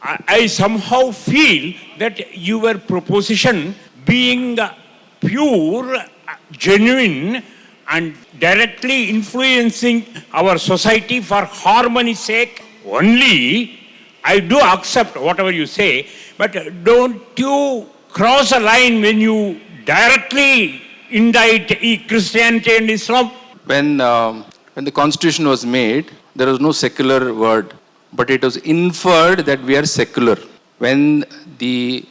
I somehow feel that your proposition being pure, genuine, and directly influencing our society for harmony's sake only, I do accept whatever you say, but don't you cross a line when you directly indict Christianity and Islam? When the constitution was made, there was no secular word, but it was inferred that we are secular. When the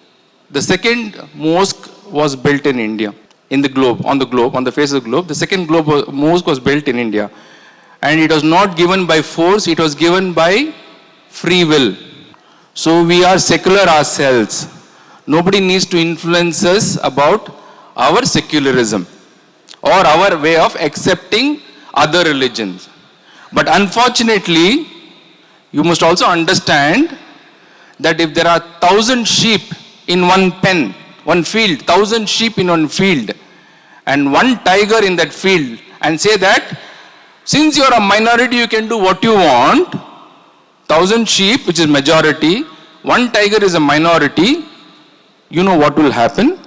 second mosque was built in India, on the face of the globe, the second mosque was built in India. And it was not given by force, it was given by free will. So we are secular ourselves. Nobody needs to influence us about our secularism or our way of accepting other religions. But unfortunately, you must also understand that if there are 1,000 sheep in one pen, one field, 1,000 sheep in one field, and one tiger in that field, and say that since you are a minority, you can do what you want. 1,000 sheep, which is majority, one tiger is a minority. You know what will happen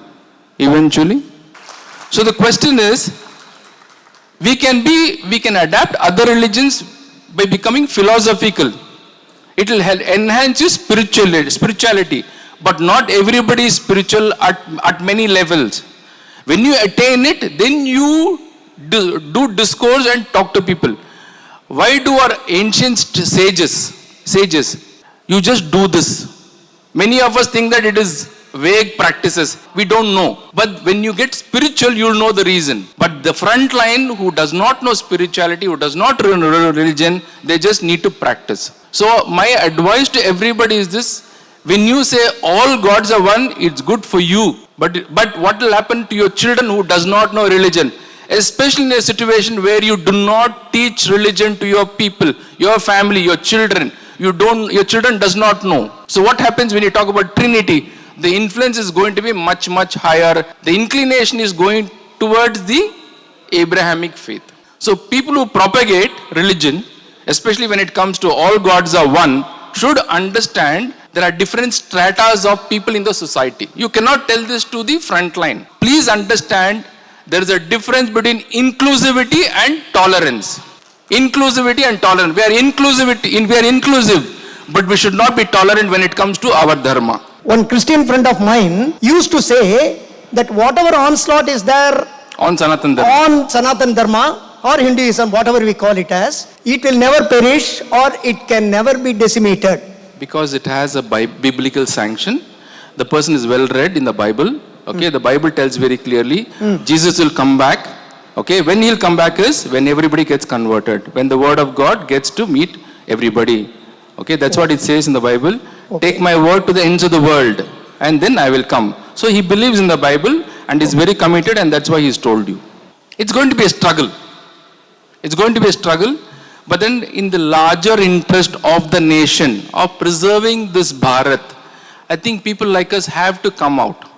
eventually? So the question is, we can adapt other religions by becoming philosophical. It will enhance your spirituality, but not everybody is spiritual at many levels. When you attain it, then you do discourse and talk to people. Why do our ancient sages, you just do this? Many of us think that it is vague practices. We don't know. But when you get spiritual, you'll know the reason. But the front line who does not know spirituality, who does not know religion, they just need to practice. So my advice to everybody is this: when you say all gods are one, it's good for you. But what will happen to your children who does not know religion? Especially in a situation where you do not teach religion to your people, your family, your children. Your children does not know. So what happens when you talk about Trinity? The influence is going to be much, much higher. The inclination is going towards the Abrahamic faith. So people who propagate religion, especially when it comes to all gods are one, should understand there are different stratas of people in the society. You cannot tell this to the front line. Please understand there is a difference between inclusivity and tolerance. Inclusivity and tolerance. We are inclusive, but we should not be tolerant when it comes to our dharma. One Christian friend of mine used to say that whatever onslaught is there on Sanatan Dharma or Hinduism, whatever we call it as, it will never perish or it can never be decimated. Because it has a biblical sanction. The person is well read in the Bible. Okay, the Bible tells very clearly, Jesus will come back. Okay, when he'll come back is when everybody gets converted. When the word of God gets to meet everybody. Okay, that's what it says in the Bible. Take my word to the ends of the world and then I will come. So he believes in the Bible and is very committed, and that's why he's told you. It's going to be a struggle. It's going to be a struggle. But then in the larger interest of the nation, of preserving this Bharat, I think people like us have to come out.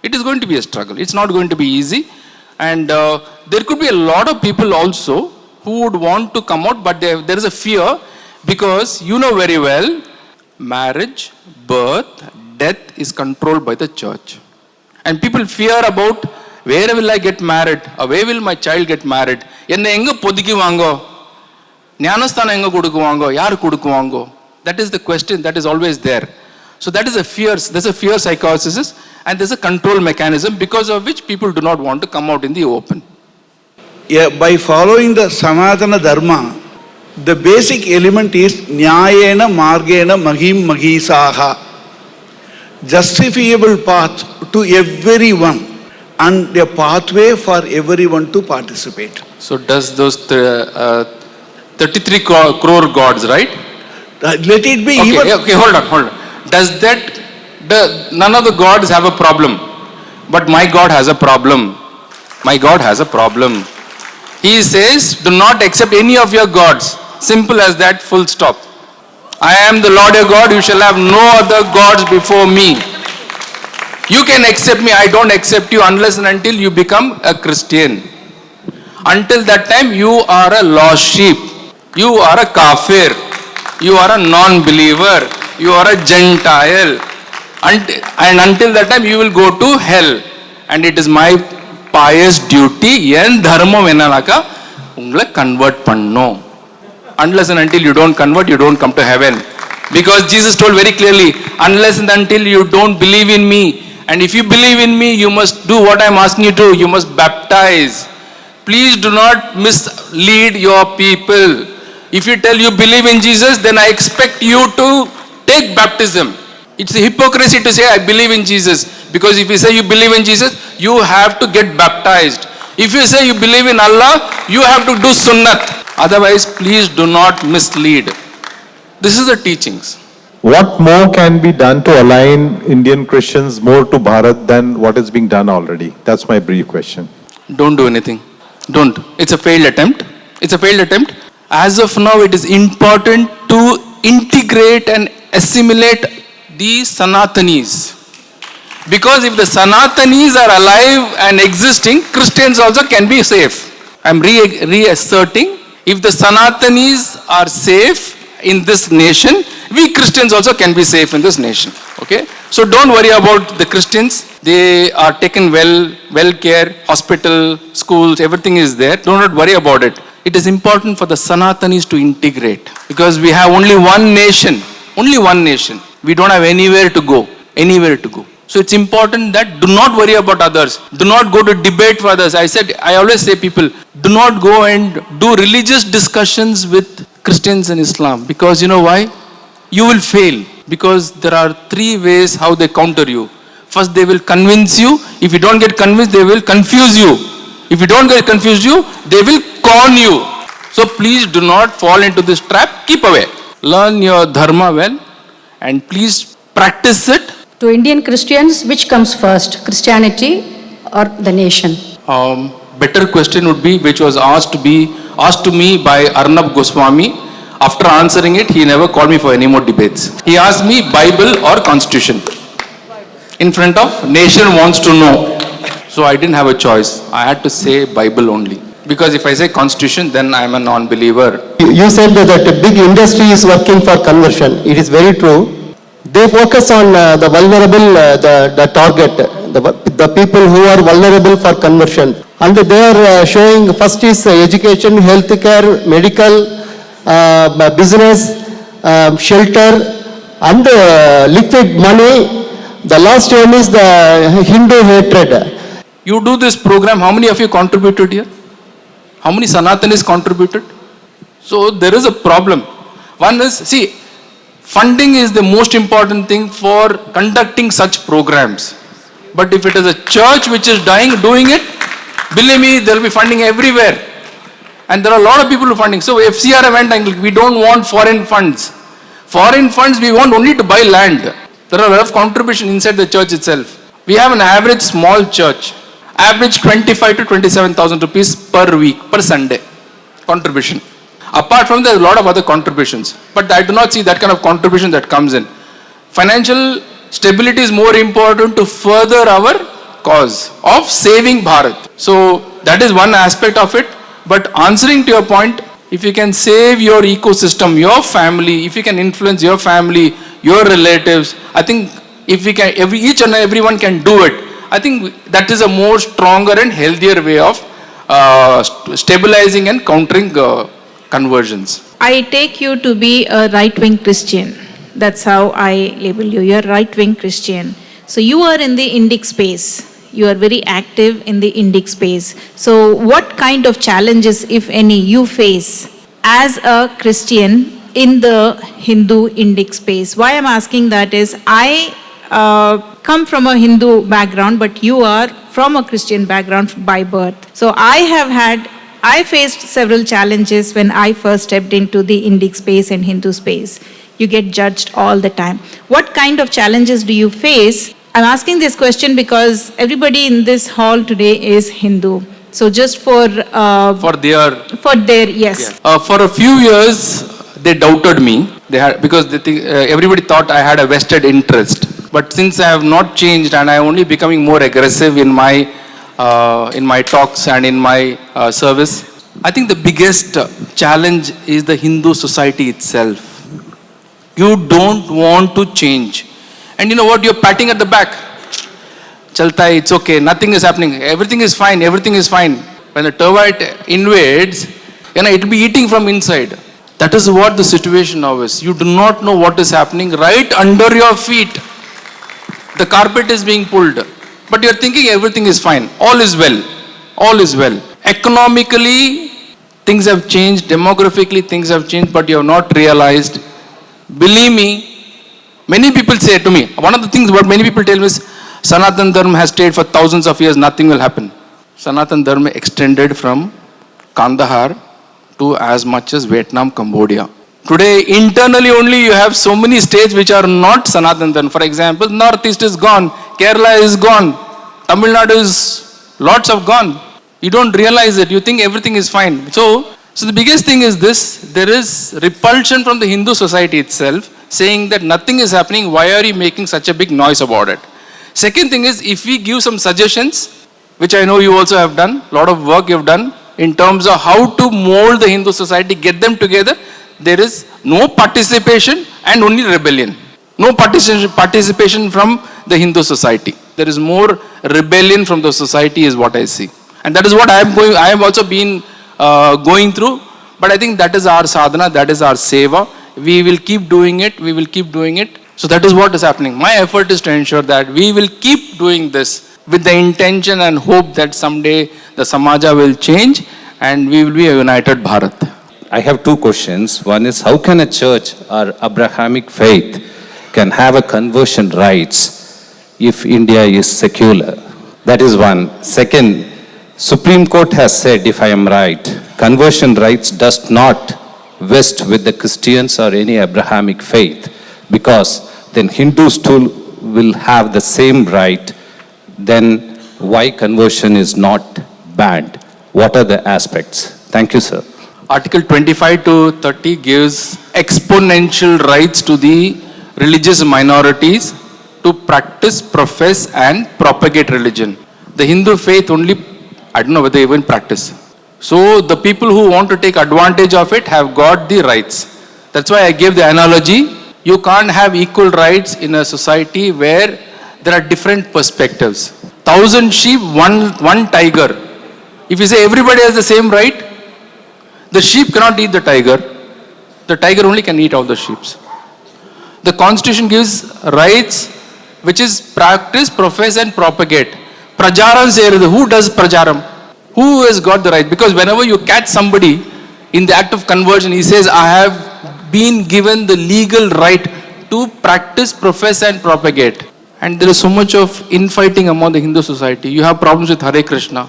It is going to be a struggle. It's not going to be easy. And there could be a lot of people also who would want to come out, but there is a fear, because you know very well, marriage, birth, death is controlled by the church. And people fear about, where will I get married? Or where will my child get married? That is the question that is always there. So there's a fear psychosis, and there's a control mechanism because of which people do not want to come out in the open. Yeah, by following the Sanatana Dharma, the basic element is Nyayena Margena Mahim Magisaha. Justifiable path to everyone and a pathway for everyone to participate. So does those 33 crore gods, right? Let it be Okay, hold on. Does that, none of the gods have a problem, but my God has a problem. My God has a problem. He says, do not accept any of your gods. Simple as that, full stop. I am the Lord your God, you shall have no other gods before me. You can accept me, I don't accept you unless and until you become a Christian. Until that time, you are a lost sheep. You are a kafir. You are a non-believer. You are a Gentile. And until that time you will go to hell. And it is my pious duty, yen dharma venalaka, ungala convert panno. Unless and until you don't convert, you don't come to heaven. Because Jesus told very clearly, unless and until you don't believe in me, and if you believe in me, you must do what I am asking you to, you must baptize. Please do not mislead your people. If you tell you believe in Jesus, then I expect you to take baptism. It's a hypocrisy to say I believe in Jesus. Because if you say you believe in Jesus, you have to get baptized. If you say you believe in Allah, you have to do sunnat. Otherwise, please do not mislead. This is the teachings. What more can be done to align Indian Christians more to Bharat than what is being done already? That's my brief question. Don't do anything. Don't. It's a failed attempt. It's a failed attempt. As of now, it is important to integrate and assimilate the Sanatanis. Because if the Sanatanis are alive and existing, Christians also can be safe. I'm reasserting, if the Sanatanis are safe in this nation, we Christians also can be safe in this nation. Okay? So don't worry about the Christians. They are taken well care, hospital, schools, everything is there. Do not worry about it. It is important for the Sanatanis to integrate. Because we have only one nation. Only one nation. We don't have anywhere to go. Anywhere to go. So it's important that do not worry about others. Do not go to debate for others. I always say people, do not go and do religious discussions with Christians and Islam. Because you know why? You will fail. Because there are three ways how they counter you. First, they will convince you. If you don't get convinced, they will confuse you. If you don't get confused, they will con you. So please do not fall into this trap. Keep away. Learn your dharma well and please practice it. To Indian Christians, which comes first, Christianity or the nation? Better question would be, which was asked to me by Arnab Goswami. After answering it, he never called me for any more debates. He asked me Bible or Constitution. In front of nation wants to know. So I didn't have a choice. I had to say Bible only. Because if I say Constitution, then I'm a non-believer. You said that a big industry is working for conversion. It is very true. They focus on the vulnerable, the target, the people who are vulnerable for conversion. And they are showing first is education, healthcare, medical, business, shelter, and liquid money. The last one is the Hindu hatred. You do this program, how many of you contributed here? How many Sanatanis contributed? So there is a problem. One is, see, funding is the most important thing for conducting such programs. But if it is a church which is doing it, believe me, there will be funding everywhere. And there are a lot of people who are funding. So FCR went and we don't want foreign funds. Foreign funds we want only to buy land. There are a lot of contribution inside the church itself. We have an average small church. Average 25 to 27,000 rupees per week, per Sunday. Contribution. Apart from that, there are a lot of other contributions. But I do not see that kind of contribution that comes in. Financial stability is more important to further our cause of saving Bharat. So that is one aspect of it. But answering to your point, if you can save your ecosystem, your family, if you can influence your family, your relatives, I think if we can, each and everyone can do it, I think that is a more stronger and healthier way of stabilizing and countering conversions. I take you to be a right-wing Christian. That's how I label you. You're a right-wing Christian. So you are in the Indic space. You are very active in the Indic space. So what kind of challenges, if any, you face as a Christian in the Hindu Indic space? Why I'm asking that is, I come from a Hindu background, but you are from a Christian background by birth. So I faced several challenges when I first stepped into the Indic space and Hindu space. You get judged all the time. What kind of challenges do you face? I'm asking this question because everybody in this hall today is Hindu. So just for their yes. For a few years, they doubted me. Because everybody thought I had a vested interest. But since I have not changed and I am only becoming more aggressive in my talks and in my service, I think the biggest challenge is the Hindu society itself. You don't want to change. And you know what? You're patting at the back. Chalta hai, it's okay, nothing is happening, everything is fine, everything is fine. When the termite invades, it will be eating from inside. That is what the situation now is. You do not know what is happening right under your feet. The carpet is being pulled. But you're thinking everything is fine. All is well. All is well. Economically, things have changed. Demographically, things have changed. But you have not realized. Believe me, many people say to me, one of the things what many people tell me is, Sanatan Dharma has stayed for thousands of years, nothing will happen. Sanatan Dharma extended from Kandahar to as much as Vietnam, Cambodia. Today, internally only you have so many states which are not Sanatan Dharma. For example, Northeast is gone, Kerala is gone, Tamil Nadu is, lots of gone. You don't realize it, you think everything is fine. So the biggest thing is this, there is repulsion from the Hindu society itself, saying that nothing is happening, why are you making such a big noise about it? Second thing is, if we give some suggestions, which I know you also have done, a lot of work you have done, in terms of how to mold the Hindu society, get them together, there is no participation and only rebellion. No participation from the Hindu society. There is more rebellion from the society is what I see. And that is what I have also been going through. But I think that is our sadhana, that is our seva. We will keep doing it, we will keep doing it. So that is what is happening. My effort is to ensure that we will keep doing this with the intention and hope that someday the Samaja will change and we will be a united Bharat. I have two questions. One is, how can a church or Abrahamic faith can have a conversion rights if India is secular? That is one. Second, Supreme Court has said, if I am right, conversion rights does not vest with the Christians or any Abrahamic faith, because then Hindus too will have the same right. Then why conversion is not banned? What are the aspects? Thank you, sir. Article 25 to 30 gives exponential rights to the religious minorities to practice, profess and propagate religion. The Hindu faith only, I don't know whether they even practice. So the people who want to take advantage of it have got the rights. That's why I gave the analogy. You can't have equal rights in a society where there are different perspectives. 1,000 sheep, one tiger. If you say everybody has the same right, the sheep cannot eat the tiger. The tiger only can eat all the sheep. The constitution gives rights which is practice, profess and propagate. Prajaram sayiradu. Who does prajaram? Who has got the right? Because whenever you catch somebody in the act of conversion, he says, I have been given the legal right to practice, profess and propagate. And there is so much of infighting among the Hindu society. You have problems with Hare Krishna.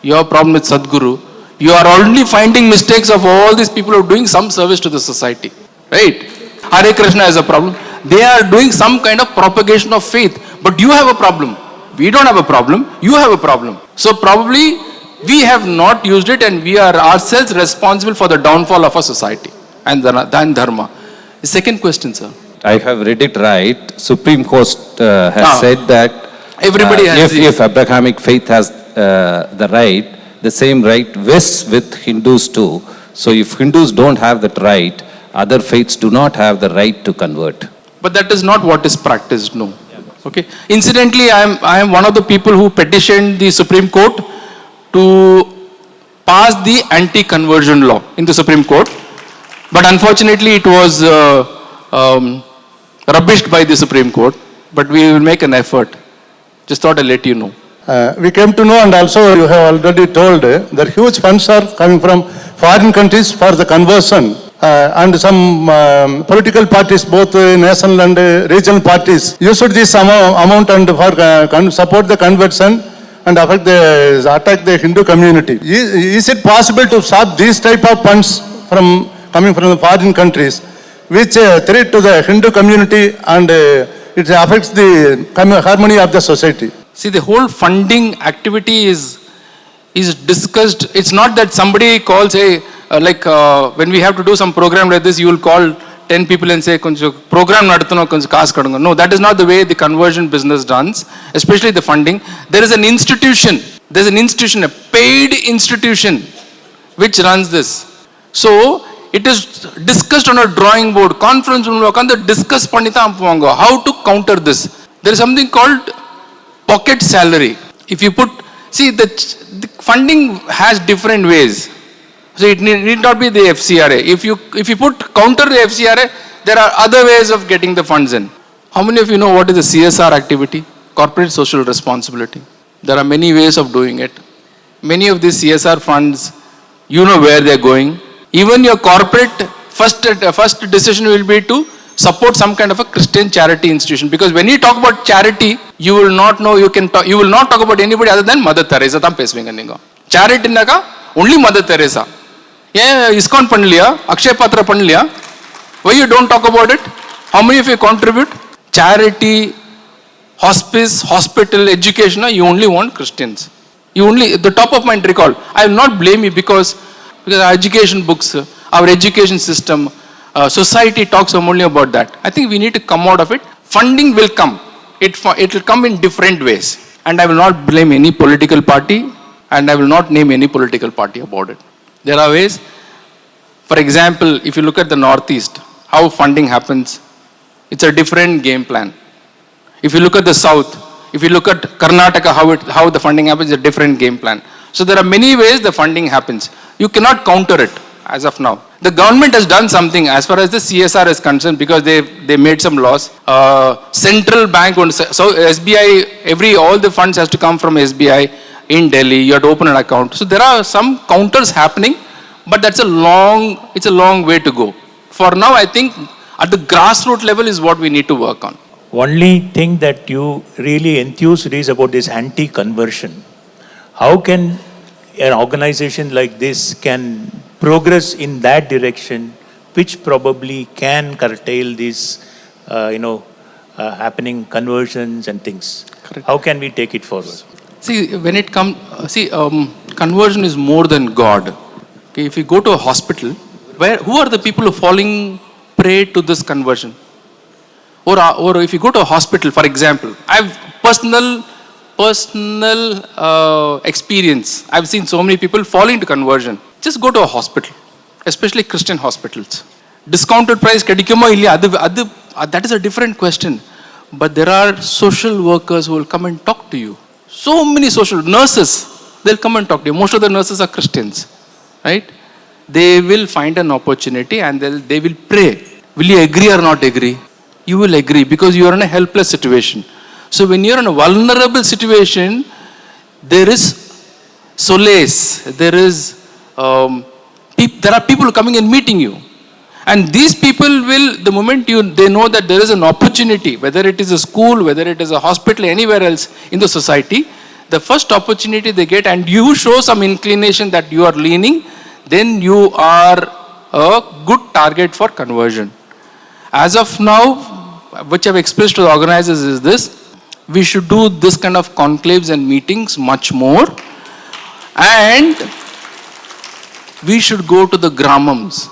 You have problem with Sadguru. You are only finding mistakes of all these people who are doing some service to the society. Right? Hare Krishna is a problem. They are doing some kind of propagation of faith. But you have a problem. We don't have a problem. You have a problem. So probably we have not used it and we are ourselves responsible for the downfall of our society and dharma. The second question, sir. I have read it right. Supreme Court has said that everybody has if Abrahamic faith has the right, the same right vests with Hindus too. So if Hindus don't have that right, other faiths do not have the right to convert. But that is not what is practiced, no. Okay. Incidentally, I am one of the people who petitioned the Supreme Court to pass the anti-conversion law in the Supreme Court. But unfortunately, it was rubbished by the Supreme Court. But we will make an effort. Just thought I'd let you know. We came to know, and also you have already told, that huge funds are coming from foreign countries for the conversion. And some political parties, both national and regional parties, used this amount and for support the conversion and attack the Hindu community. Is it possible to stop these type of funds from coming from the foreign countries, which threat to the Hindu community and it affects the harmony of the society? See, the whole funding activity is discussed. It's not that somebody calls, hey, when we have to do some program like this, you will call 10 people and say, program naduthano konja kaas kadunga. No, that is not the way the conversion business runs, especially the funding. There is an institution, a paid institution which runs this. So, It is discussed on a drawing board, conference room, discuss pannithaan povaanga. How to counter this? There is something called pocket salary. If you put, see, the funding has different ways. So it need not be the FCRA. If you put counter the FCRA, there are other ways of getting the funds in. How many of you know what is the CSR activity? Corporate social responsibility. There are many ways of doing it. Many of these CSR funds, you know where they are going. Even your corporate first decision will be to support some kind of a Christian charity institution. Because when you talk about charity, you will not know, you will not talk about anybody other than Mother Teresa. Charity naka only Mother Teresa. Yeah, ISKCON pannliya, Akshay Patra pannliya. Why you don't talk about it? How many of you contribute? Charity, hospice, hospital, education, you only want Christians. You only, the top of mind recall. I will not blame you because our education books, our education system, society talks only about that. I think we need to come out of it. Funding will come. It will come in different ways. And I will not blame any political party, and I will not name any political party about it. There are ways. For example, if you look at the Northeast, how funding happens, it's a different game plan. If you look at the South, if you look at Karnataka, how the funding happens, it's a different game plan. So there are many ways the funding happens. You cannot counter it as of now. The government has done something as far as the CSR is concerned because they made some laws. Central bank, so SBI, all the funds has to come from SBI in Delhi. You have to open an account. So there are some counters happening, but it's a long way to go. For now, I think at the grassroots level is what we need to work on. Only thing that you really enthused is about this anti-conversion. How can an organization like this can progress in that direction, which probably can curtail these, happening conversions and things? Correct. How can we take it forward? See, when it comes, conversion is more than God. Okay, if you go to a hospital, who are the people who are falling prey to this conversion? Or if you go to a hospital, for example, I have personal experience. I've seen so many people falling to conversion. Just go to a hospital, especially Christian hospitals. Discounted price kadikumo illaya, that is a different question. But there are social workers who will come and talk to you. So many social nurses, they'll come and talk to you. Most of the nurses are Christians, right? They will find an opportunity and they will pray. Will you agree or not agree? You will agree because you are in a helpless situation. So when you are in a vulnerable situation, there is solace. There are people coming and meeting you. And these people will, the moment they know that there is an opportunity, whether it is a school, whether it is a hospital, anywhere else in the society, the first opportunity they get and you show some inclination that you are leaning, then you are a good target for conversion. As of now, which I've expressed to the organizers is this: we should do this kind of conclaves and meetings much more, and we should go to the gramams.